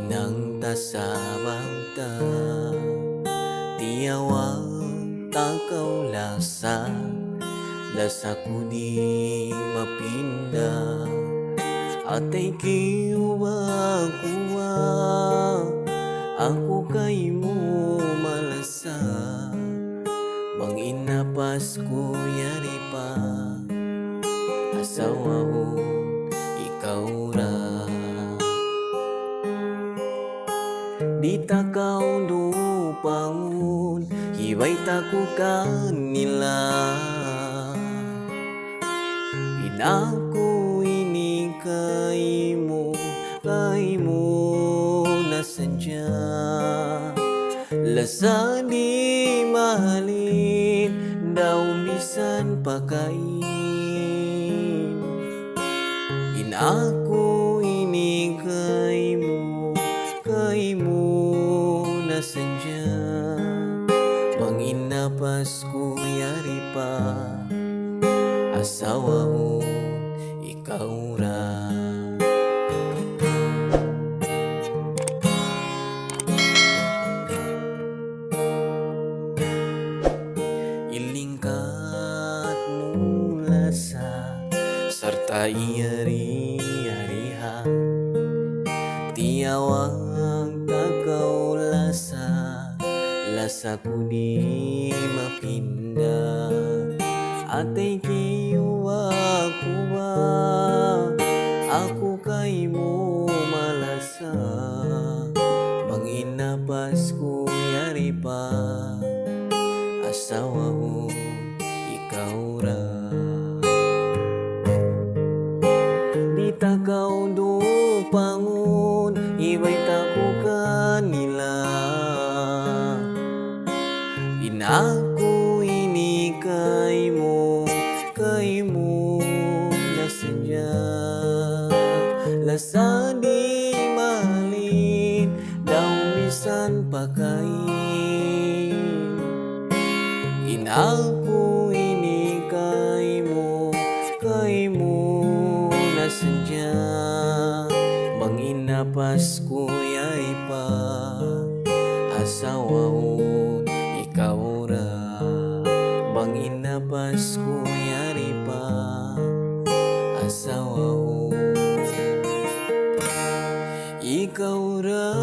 Inang tasabang ta Tiyawang takaw lasa Lasa ko di mapinda Atay kiwa kuwa Ako kay mo malasa Bang inapas ko yari pa Asawa ko ikaw ra Di takaw lupangon Hiway tako kanila Inako ini kay mo nasadya Lasa di mahalin Daw bisan pakain Inako ini kay mo nasadya Bang inapas ko yari pa Asawa mo ikaw ra Ilingkat mula sa Sarta iyari-ariha Tiyawang takaw lasa Lasa ko di mapinda Atay kiwa kuwa Ako kay mo malasa Bang inapas ko yari pa Asawa mo ikaw ra Di takaw do pangon Iway tako kanila Inako ini kay mo nasadya Lasa di mahalin Daw bisan pakain Inako ini kay mo nasadya Bang inapas ko yay pa Asawa mo ikaw ra Bang inapas ko yari pa Asawa mo ikaw ra